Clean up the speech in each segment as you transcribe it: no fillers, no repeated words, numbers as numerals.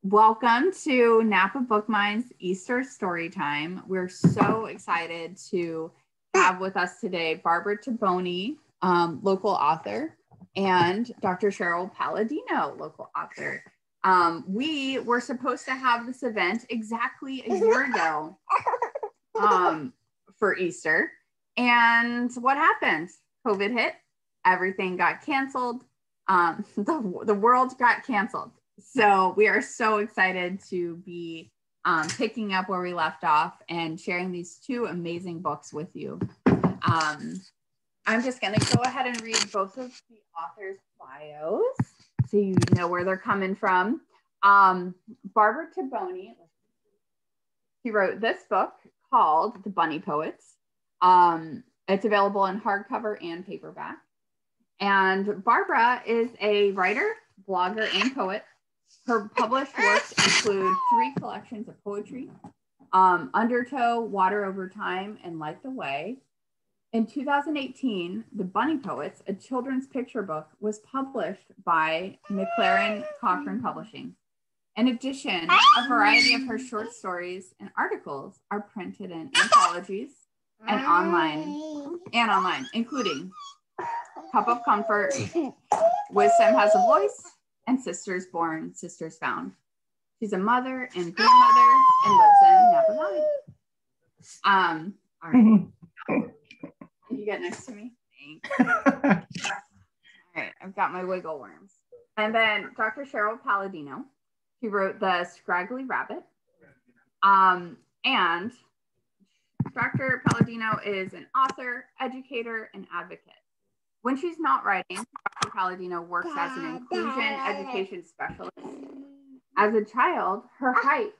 Welcome to Napa Book Mind's Easter Story Time. We're so excited to have with us today Barbara Taboni, local author, and Dr. Cheryl Palladino, local author. We were supposed to have this event exactly a year ago for Easter. And what happened? COVID hit, everything got canceled. The world got canceled. So we are so excited to be picking up where we left off and sharing these two amazing books with you. I'm just going to go ahead and read both of the authors' bios so you know where they're coming from. Barbara Taboni, she wrote this book called The Bunny Poets. It's available in hardcover and paperback. And Barbara is a writer, blogger, and poet. Her published works include 3 collections of poetry, Undertow, Water Over Time, and Light the Way. In 2018, The Bunny Poets, a children's picture book, was published by McLaren Cochrane Publishing. In addition, a variety of her short stories and articles are printed in anthologies and online, including Cup of Comfort, Wisdom Has a Voice, and Sisters Born, Sisters Found. She's a mother and grandmother and lives in Napa Valley. All right. Can you get next to me? Thanks. All right, I've got my wiggle worms. And then Dr. Cheryl Palladino, she wrote The Scraggly Rabbit. And Dr. Palladino is an author, educator, and advocate. When she's not writing, Dr. Palladino works as an inclusion education specialist. As a child, her height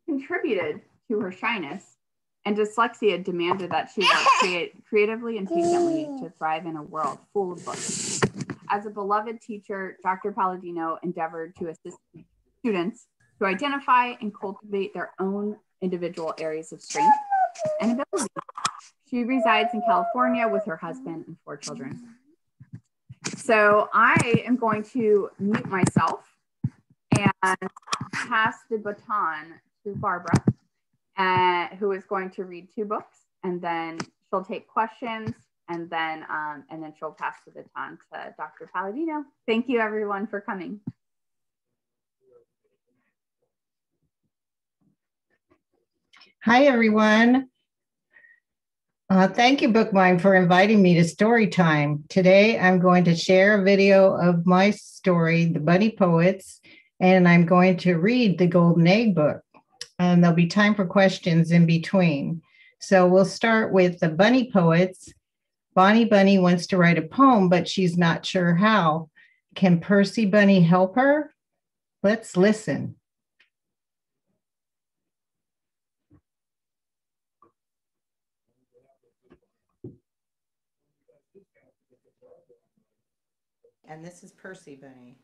contributed to her shyness, and dyslexia demanded that she work creatively and patiently to thrive in a world full of books. As a beloved teacher, Dr. Palladino endeavored to assist students to identify and cultivate their own individual areas of strength and ability. She resides in California with her husband and 4 children. So I am going to mute myself and pass the baton to Barbara, who is going to read 2 books, and then she'll take questions, and then she'll pass the baton to Dr. Palladino. Thank you, everyone, for coming. Hi, everyone. Thank you, Bookmind, for inviting me to story time. Today, I'm going to share a video of my story, The Bunny Poets, and I'm going to read the Golden Egg book. And there'll be time for questions in between. So we'll start with The Bunny Poets. Bonnie Bunny wants to write a poem, but she's not sure how. Can Percy Bunny help her? Let's listen. And this is Percy Bunny.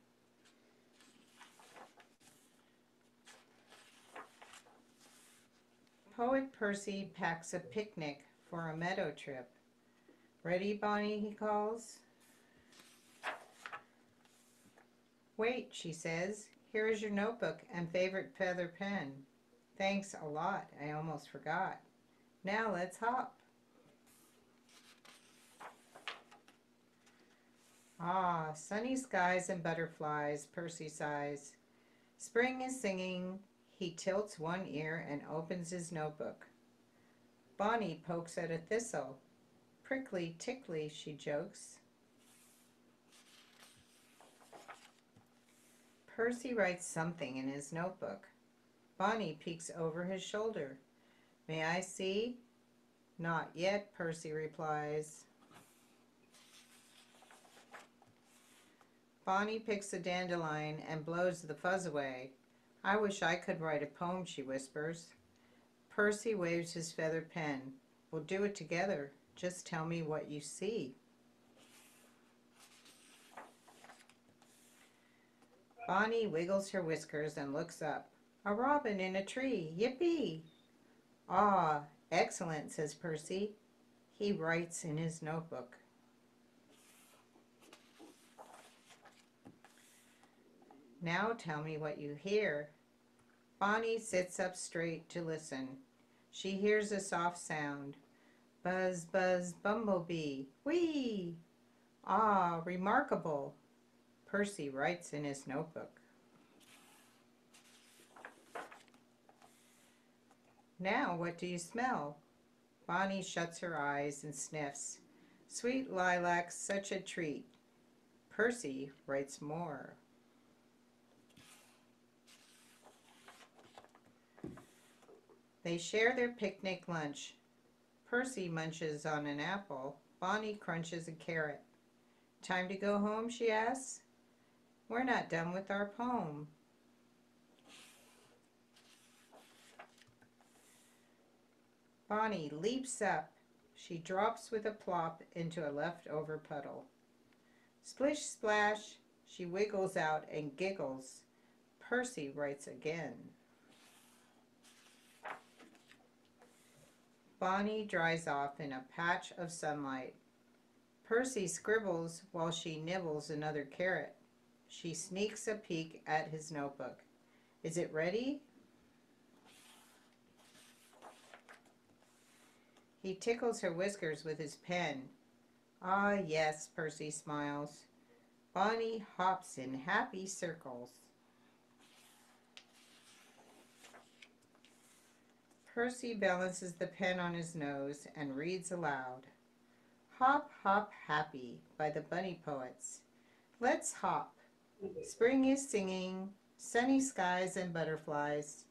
Poet Percy packs a picnic for a meadow trip. Ready, Bonnie, he calls. Wait, she says. Here is your notebook and favorite feather pen. Thanks a lot. I almost forgot. Now let's hop. Ah, sunny skies and butterflies, Percy sighs. Spring is singing. He tilts one ear and opens his notebook. Bonnie pokes at a thistle. Prickly, tickly, she jokes. Percy writes something in his notebook. Bonnie peeks over his shoulder. May I see? Not yet, Percy replies. Bonnie picks a dandelion and blows the fuzz away. I wish I could write a poem, she whispers. Percy waves his feather pen. We'll do it together. Just tell me what you see. Bonnie wiggles her whiskers and looks up. A robin in a tree. Yippee! Ah, excellent, says Percy. He writes in his notebook. Now tell me what you hear. Bonnie sits up straight to listen. She hears a soft sound. Buzz, buzz, bumblebee. Whee! Ah, remarkable. Percy writes in his notebook. Now, what do you smell? Bonnie shuts her eyes and sniffs. Sweet lilac, such a treat. Percy writes more. They share their picnic lunch. Percy munches on an apple. Bonnie crunches a carrot. Time to go home, she asks. We're not done with our poem. Bonnie leaps up. She drops with a plop into a leftover puddle. Splish splash, she wiggles out and giggles. Percy writes again. Bonnie dries off in a patch of sunlight. Percy scribbles while she nibbles another carrot. She sneaks a peek at his notebook. Is it ready? He tickles her whiskers with his pen. Ah, yes, Percy smiles. Bonnie hops in happy circles. Percy balances the pen on his nose and reads aloud. Hop, hop, happy by the Bunny Poets. Let's hop. Spring is singing, sunny skies and butterflies.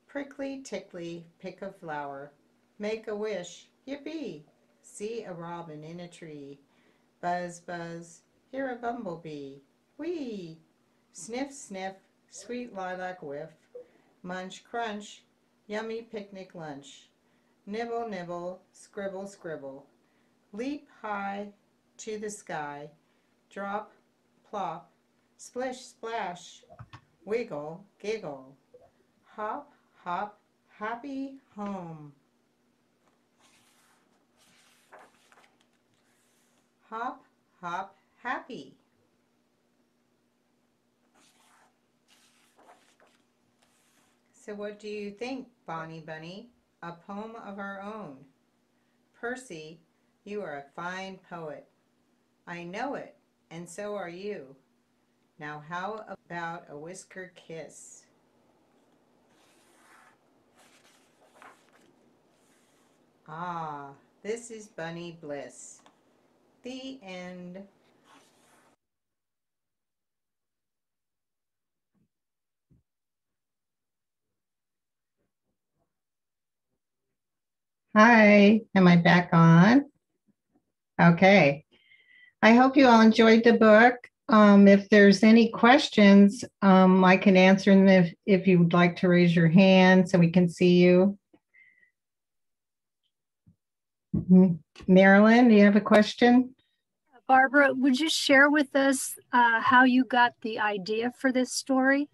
Prickly, tickly, pick a flower. Make a wish, yippee! See a robin in a tree. Buzz, buzz, hear a bumblebee. Whee! Sniff, sniff, sweet lilac whiff. Munch, crunch, yummy picnic lunch. Nibble, nibble, scribble, scribble. Leap high to the sky. Drop, plop, splish, splash. Wiggle, giggle. Hop, hop, happy home. Hop, hop, happy. So what do you think, Bonnie Bunny? A poem of our own. Percy, you are a fine poet. I know it, and so are you. Now how about a whisker kiss? Ah, this is Bunny Bliss. The end. Hi, am I back on? Okay. I hope you all enjoyed the book. If there's any questions, I can answer them if you would like to raise your hand so we can see you. Marilyn, do you have a question? Barbara, would you share with us how you got the idea for this story?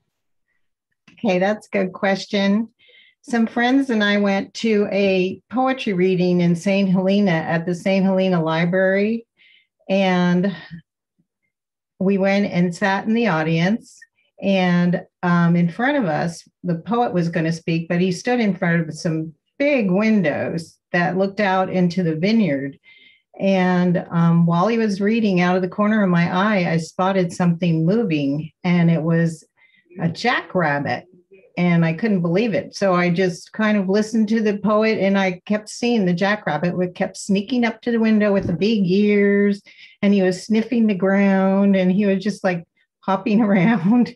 Okay, that's a good question. Some friends and I went to a poetry reading in St. Helena at the St. Helena Library, and we went and sat in the audience, and in front of us, the poet was going to speak, but he stood in front of some big windows that looked out into the vineyard. And while he was reading, out of the corner of my eye, I spotted something moving, and it was a jackrabbit. And I couldn't believe it. So I just kind of listened to the poet, and I kept seeing the jackrabbit. It kept sneaking up to the window with the big ears, and he was sniffing the ground, and he was just like hopping around.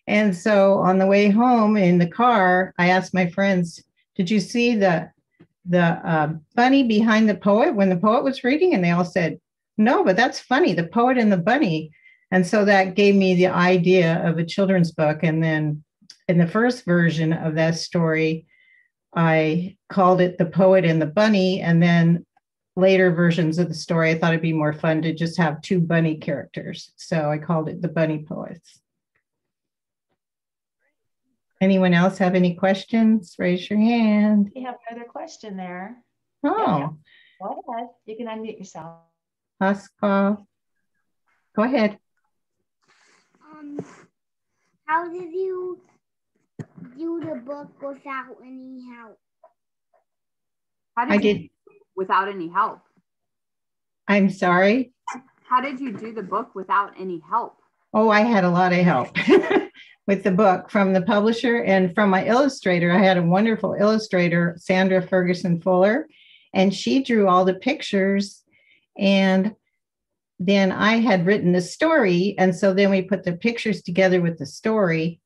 And so on the way home in the car, I asked my friends, did you see the bunny behind the poet when the poet was reading? And they all said, no, but that's funny, the poet and the bunny. And so that gave me the idea of a children's book. And then in the first version of that story, I called it The Poet and the Bunny. And then later versions of the story, I thought it'd be more fun to just have two bunny characters. So I called it The Bunny Poets. Anyone else have any questions? Raise your hand. We have another question there. Oh. Yeah. Go ahead. You can unmute yourself. Pascal. Go ahead. How did you do the book without any help? How I did you did. without any help? I'm sorry. How did you do the book without any help? Oh, I had a lot of help with the book from the publisher and from my illustrator. I had a wonderful illustrator, Sandra Ferguson Fuller, and she drew all the pictures. And then I had written the story. And so then we put the pictures together with the story.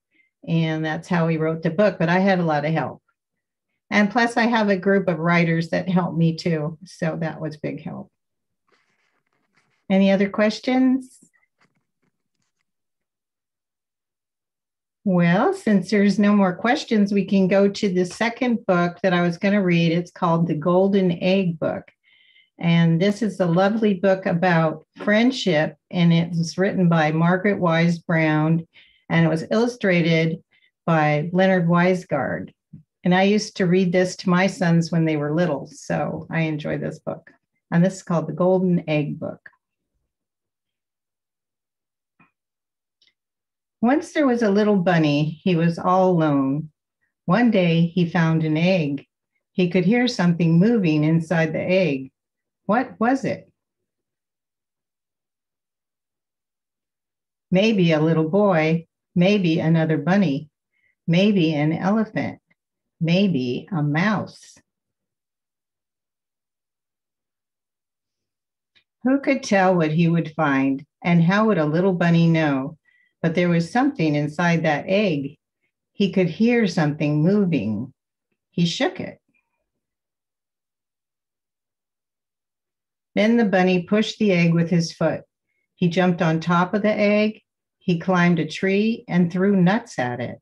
And that's how we wrote the book. But I had a lot of help. And plus, I have a group of writers that helped me too. So that was big help. Any other questions? Well, since there's no more questions, we can go to the second book that I was going to read. It's called The Golden Egg Book. And this is a lovely book about friendship. And it was written by Margaret Wise Brown. And it was illustrated by Leonard Weisgard. And I used to read this to my sons when they were little. So I enjoy this book. And this is called The Golden Egg Book. Once there was a little bunny. He was all alone. One day he found an egg. He could hear something moving inside the egg. What was it? Maybe a little boy, maybe another bunny, maybe an elephant, maybe a mouse. Who could tell what he would find, and how would a little bunny know? But there was something inside that egg. He could hear something moving. He shook it. Then the bunny pushed the egg with his foot. He jumped on top of the egg. He climbed a tree and threw nuts at it.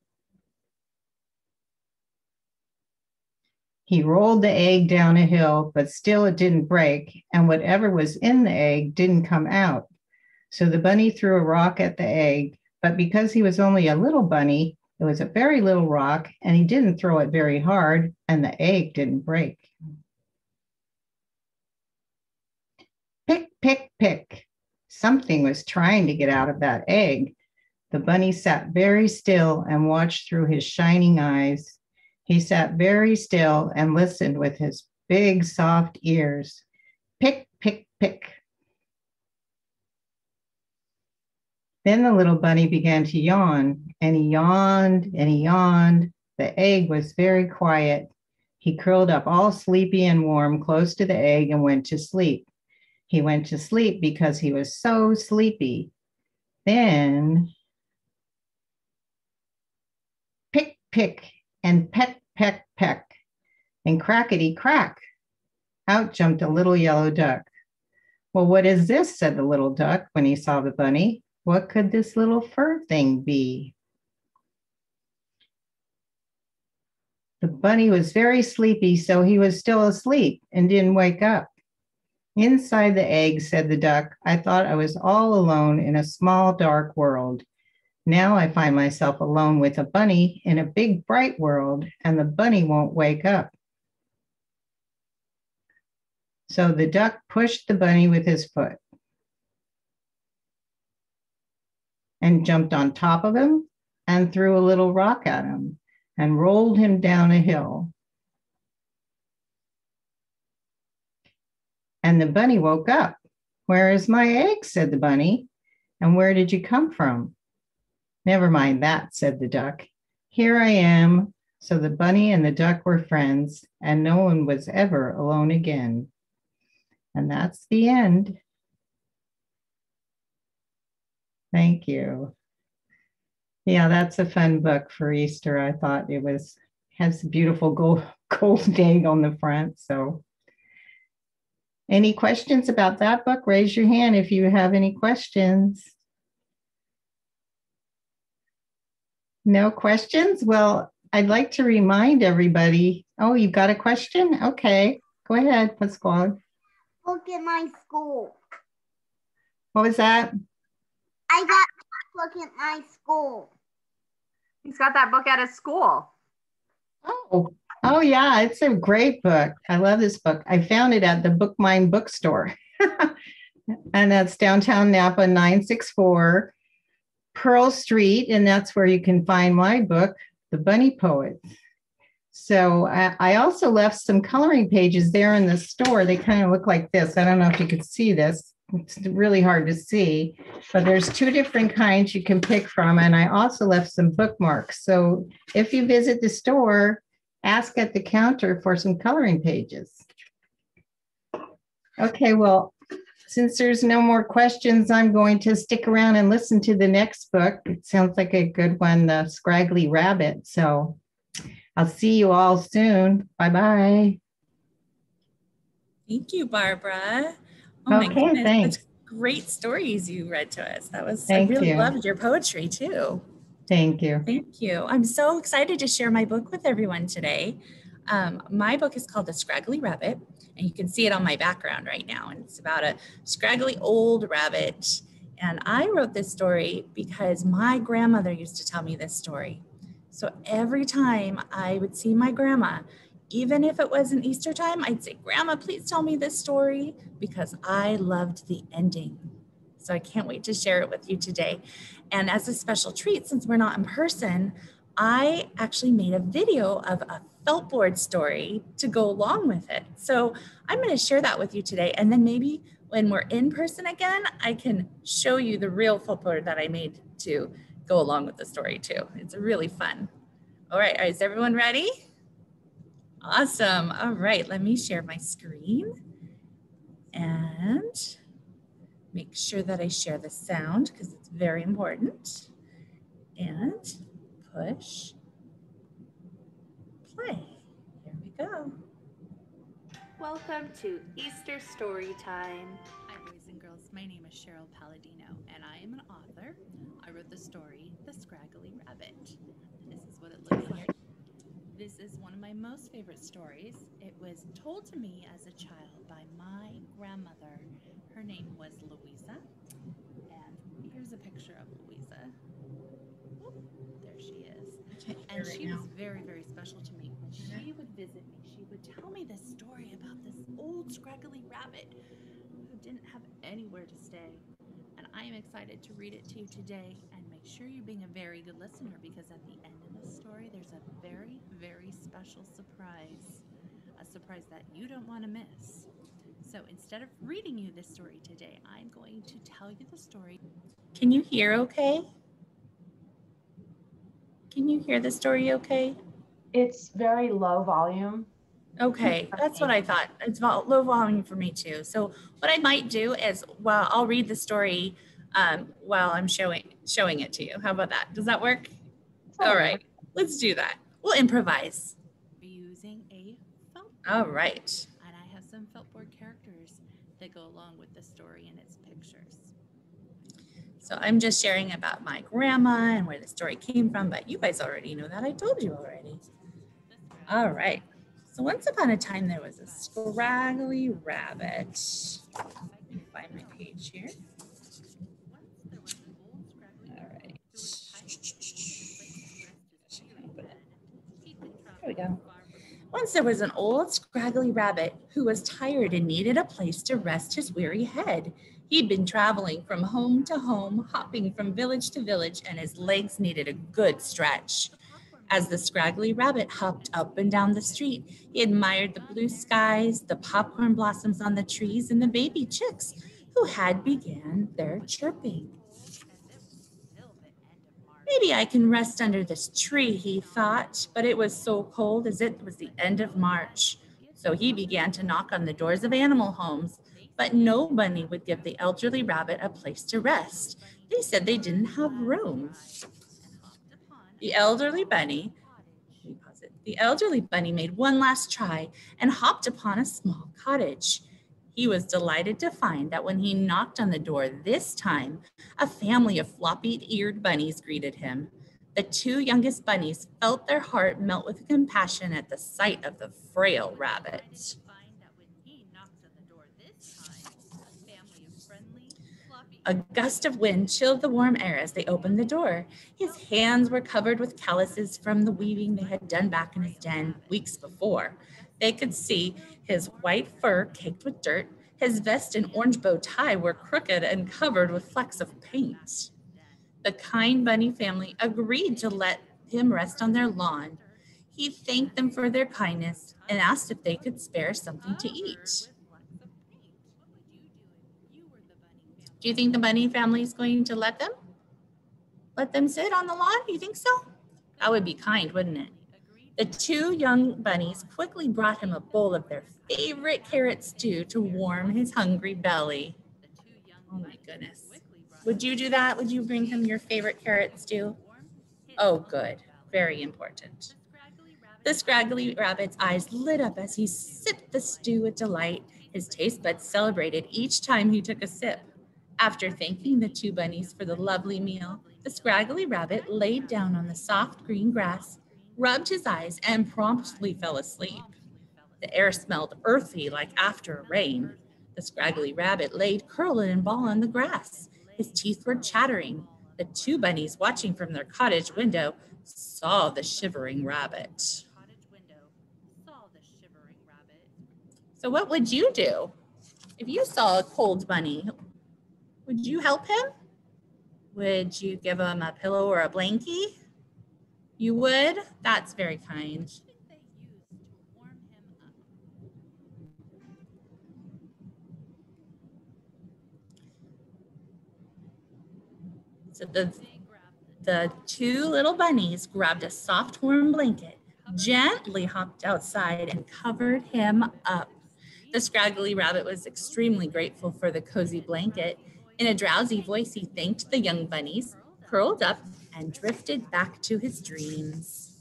He rolled the egg down a hill, but still it didn't break, and whatever was in the egg didn't come out. So the bunny threw a rock at the egg, but because he was only a little bunny, it was a very little rock, and he didn't throw it very hard, and the egg didn't break. Pick, pick, pick. Something was trying to get out of that egg. The bunny sat very still and watched through his shining eyes. He sat very still and listened with his big, soft ears. Pick, pick, pick. Then the little bunny began to yawn, and he yawned and he yawned. The egg was very quiet. He curled up all sleepy and warm close to the egg and went to sleep. He went to sleep because he was so sleepy. Then, pick, pick, and peck, peck, peck, and crackety crack. Out jumped a little yellow duck. Well, what is this? Said the little duck when he saw the bunny. What could this little fur thing be? The bunny was very sleepy, so he was still asleep and didn't wake up. Inside the egg, said the duck, I thought I was all alone in a small, dark world. Now I find myself alone with a bunny in a big, bright world, and the bunny won't wake up. So the duck pushed the bunny with his foot and jumped on top of him and threw a little rock at him and rolled him down a hill. And the bunny woke up. Where is my egg? Said the bunny. And where did you come from? Never mind that, said the duck. Here I am. So the bunny and the duck were friends, and no one was ever alone again. And that's the end. Thank you. Yeah, that's a fun book for Easter. I thought it has a beautiful gold egg on the front. So any questions about that book? Raise your hand if you have any questions. No questions? Well, I'd like to remind everybody. Oh, you've got a question? Okay, go ahead, Pasquale. Look at my school. What was that? I got to look at my school. He's got that book at his school. Oh yeah, it's a great book. I love this book. I found it at the Book Mine bookstore. And that's downtown Napa, 964 Pearl Street. And that's where you can find my book, the Bunny Poets. So I also left some coloring pages there in the store. They kind of look like this. I don't know if you could see this. It's really hard to see, but there's 2 different kinds you can pick from. And I also left some bookmarks. So if you visit the store, ask at the counter for some coloring pages. Okay, well, since there's no more questions, I'm going to stick around and listen to the next book. It sounds like a good one, The Scraggly Rabbit. So I'll see you all soon. Bye-bye. Thank you, Barbara. Oh my Okay, goodness, thanks. such great stories you read to us. That was, Thank I really you. loved your poetry too. Thank you. Thank you. I'm so excited to share my book with everyone today. My book is called The Scraggly Rabbit, and you can see it on my background right now. And it's about a scraggly old rabbit. And I wrote this story because my grandmother used to tell me this story. So every time I would see my grandma, even if it wasn't Easter time, I'd say, Grandma, please tell me this story, because I loved the ending. So I can't wait to share it with you today. And as a special treat, since we're not in person, I actually made a video of a felt board story to go along with it. So I'm going to share that with you today. And then maybe when we're in person again, I can show you the real felt board that I made to go along with the story too. It's really fun. All right, is everyone ready? Awesome. All right, let me share my screen and make sure that I share the sound because it's very important. And push play. Here we go. Welcome to Easter Story Time. Hi boys and girls, my name is Cheryl Palladino and I am an author. I wrote the story, The Scraggly Rabbit. This is what it looks like. This is one of my most favorite stories. It was told to me as a child by my grandmother. Her name was Louisa, and here's a picture of Louisa. Oh, there she is. And she was very, very special to me. She would visit me. She would tell me this story about this old scraggly rabbit who didn't have anywhere to stay. And I am excited to read it to you today, and make sure you're being a very good listener, because at the end of the story, there's a very, very special surprise. A surprise that you don't want to miss. So instead of reading you this story today, I'm going to tell you the story. Can you hear okay? Can you hear the story okay? It's very low volume. Okay, that's what I thought. It's low volume for me too. So what I might do is, well, I'll read the story while I'm showing it to you. How about that? Does that work? All right, let's do that. We'll improvise. Using a felt board. All right. And I have some felt board characters that go along with the story and its pictures. So I'm just sharing about my grandma and where the story came from, but you guys already know that. I told you already. All right. So once upon a time, there was a scraggly rabbit. Let me find my page here. All right. Here we go. Once there was an old scraggly rabbit who was tired and needed a place to rest his weary head. He'd been traveling from home to home, hopping from village to village, and his legs needed a good stretch. As the scraggly rabbit hopped up and down the street, he admired the blue skies, the popcorn blossoms on the trees, and the baby chicks who had began their chirping. Maybe I can rest under this tree, he thought, but it was so cold as it was the end of March. So he began to knock on the doors of animal homes, but nobody would give the elderly rabbit a place to rest. They said they didn't have room. The elderly bunny made one last try and hopped upon a small cottage. He was delighted to find that when he knocked on the door this time, a family of floppy-eared bunnies greeted him. The 2 youngest bunnies felt their heart melt with compassion at the sight of the frail rabbit. A gust of wind chilled the warm air as they opened the door. His hands were covered with calluses from the weaving they had done back in his den weeks before. They could see his white fur caked with dirt. His vest and orange bow tie were crooked and covered with flecks of paint. The kind bunny family agreed to let him rest on their lawn. He thanked them for their kindness and asked if they could spare something to eat. Do you think the bunny family is going to let them sit on the lawn? You think so? That would be kind, wouldn't it? The two young bunnies quickly brought him a bowl of their favorite carrot stew to warm his hungry belly. Oh my goodness. Would you do that? Would you bring him your favorite carrot stew? Oh, good. Very important. The scraggly rabbit's eyes lit up as he sipped the stew with delight. His taste buds celebrated each time he took a sip. After thanking the two bunnies for the lovely meal, the scraggly rabbit laid down on the soft green grass, rubbed his eyes, and promptly fell asleep. The air smelled earthy like after rain. The scraggly rabbit laid curled and ball on the grass. His teeth were chattering. The two bunnies watching from their cottage window saw the shivering rabbit. So what would you do if you saw a cold bunny? Would you help him? Would you give him a pillow or a blankie? You would? That's very kind. So the two little bunnies grabbed a soft, warm blanket, gently hopped outside, and covered him up. The scraggly rabbit was extremely grateful for the cozy blanket. In a drowsy voice, he thanked the young bunnies, curled up, and drifted back to his dreams.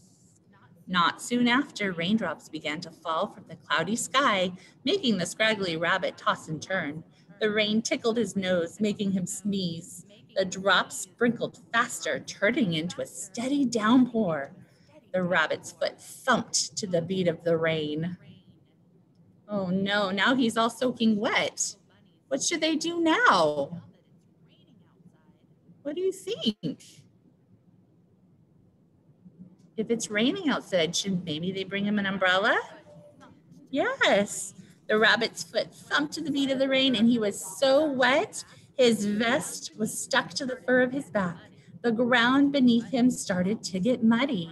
Not soon after, raindrops began to fall from the cloudy sky, making the scraggly rabbit toss and turn. The rain tickled his nose, making him sneeze. The drops sprinkled faster, turning into a steady downpour. The rabbit's foot thumped to the beat of the rain. Oh no, now he's all soaking wet. What should they do now? What do you think? If it's raining outside, should maybe they bring him an umbrella? Yes. The rabbit's foot thumped to the beat of the rain, and he was so wet, his vest was stuck to the fur of his back. The ground beneath him started to get muddy.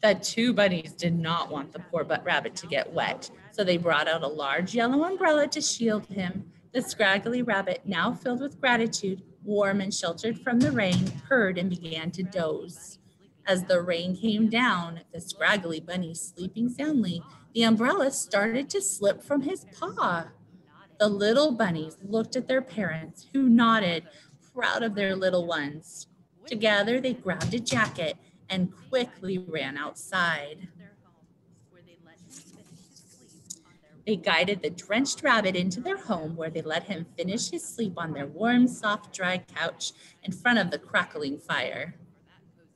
The two bunnies did not want the poor rabbit to get wet, so they brought out a large yellow umbrella to shield him. The scraggly rabbit, now filled with gratitude, warm and sheltered from the rain, purred and began to doze. As the rain came down, the scraggly bunny sleeping soundly, the umbrella started to slip from his paw. The little bunnies looked at their parents, who nodded, proud of their little ones. Together, they grabbed a jacket and quickly ran outside. They guided the drenched rabbit into their home, where they let him finish his sleep on their warm, soft, dry couch in front of the crackling fire.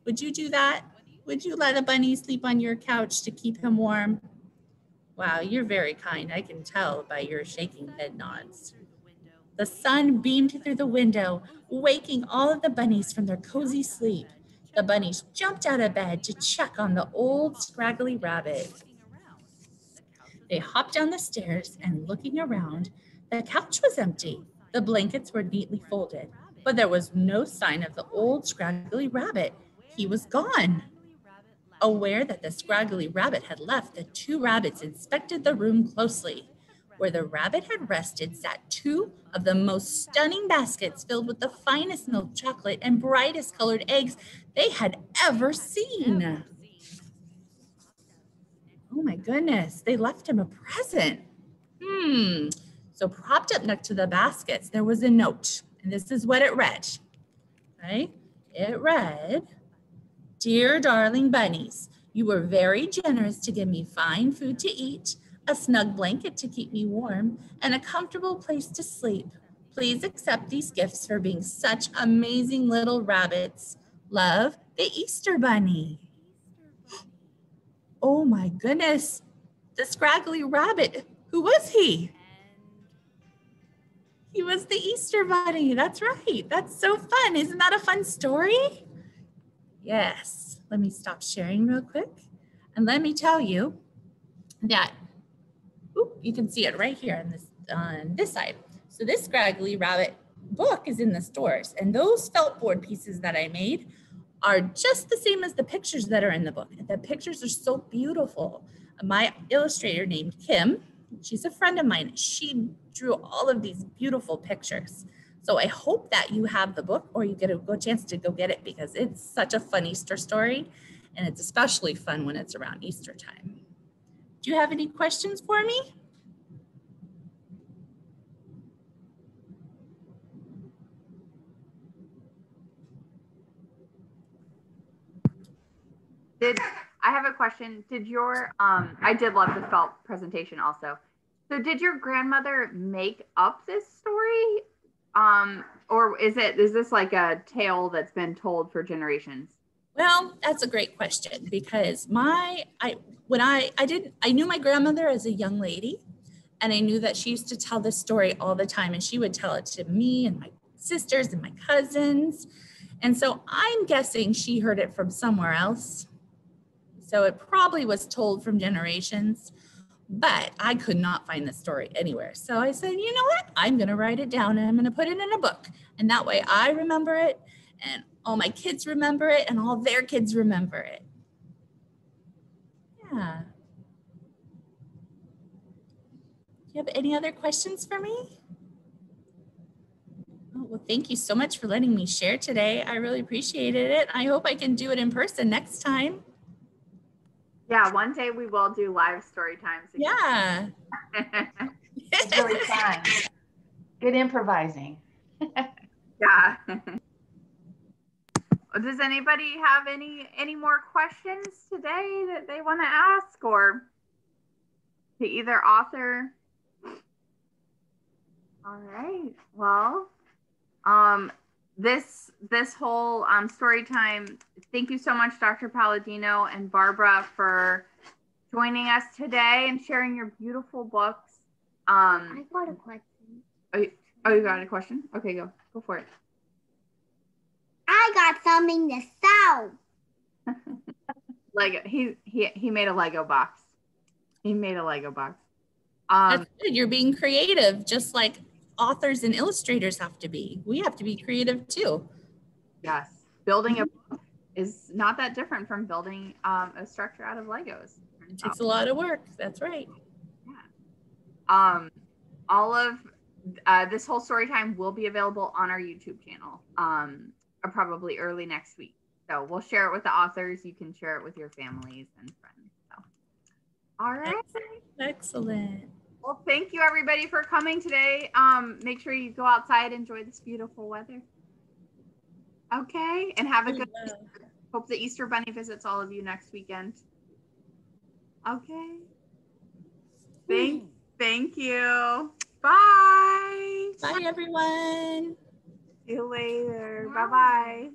Would you do that? Would you let a bunny sleep on your couch to keep him warm? Wow, you're very kind. I can tell by your shaking head nods. The sun beamed through the window, waking all of the bunnies from their cozy sleep. The bunnies jumped out of bed to check on the old scraggly rabbit. They hopped down the stairs, and looking around, the couch was empty. The blankets were neatly folded, but there was no sign of the old scraggly rabbit. He was gone. Aware that the scraggly rabbit had left, the two rabbits inspected the room closely. Where the rabbit had rested sat two of the most stunning baskets filled with the finest milk chocolate and brightest colored eggs they had ever seen. Oh my goodness, they left him a present. So propped up next to the baskets, there was a note, and this is what it read. Okay, it read, "Dear darling bunnies, you were very generous to give me fine food to eat, a snug blanket to keep me warm, and a comfortable place to sleep. Please accept these gifts for being such amazing little rabbits. Love, the Easter Bunny." Oh my goodness, the scraggly rabbit, who was he? He was the Easter Bunny, that's right. That's so fun. Isn't that a fun story? Yes, let me stop sharing real quick. And let me tell you that, you can see it right here on this side. So this scraggly rabbit book is in the stores, and those felt board pieces that I made are just the same as the pictures that are in the book. The pictures are so beautiful. My illustrator named Kim, she's a friend of mine. She drew all of these beautiful pictures. So I hope that you have the book or you get a chance to go get it, because it's such a fun Easter story, and it's especially fun when it's around Easter time. Do you have any questions for me? I have a question. Did your I did love the felt presentation also. So did your grandmother make up this story? Or is this like a tale that's been told for generations? Well, that's a great question, because I knew my grandmother as a young lady, and I knew that she used to tell this story all the time, and she would tell it to me and my sisters and my cousins. And so I'm guessing she heard it from somewhere else. So it probably was told from generations, but I could not find the story anywhere. So I said, you know what? I'm going to write it down and I'm going to put it in a book. And that way I remember it, and all my kids remember it, and all their kids remember it. Yeah. Do you have any other questions for me? Oh, well, thank you so much for letting me share today. I really appreciated it. I hope I can do it in person next time. Yeah, one day we will do live story times again. Yeah. It's really fun. Good improvising. Yeah. Does anybody have any more questions today that they want to ask, or to either author? All right. Well, this whole story time, thank you so much, Dr. Palladino and Barbara, for joining us today and sharing your beautiful books. I got a question. Oh, you got a question? Okay, go for it. I got something to sell. Lego. He made a Lego box. He made a Lego box. That's good. You're being creative, just like authors and illustrators have to be. We have to be creative too. Yes. Building a book is not that different from building a structure out of Legos. It takes a lot of work. That's right. Yeah. All of this whole story time will be available on our YouTube channel, probably early next week. So we'll share it with the authors. You can share it with your families and friends. So, all right. Excellent. Well, thank you everybody for coming today. Make sure you go outside, enjoy this beautiful weather. Okay, and have a good Easter. Hope the Easter Bunny visits all of you next weekend. Okay. Thank you. Bye. Bye, everyone. See you later. Bye-bye.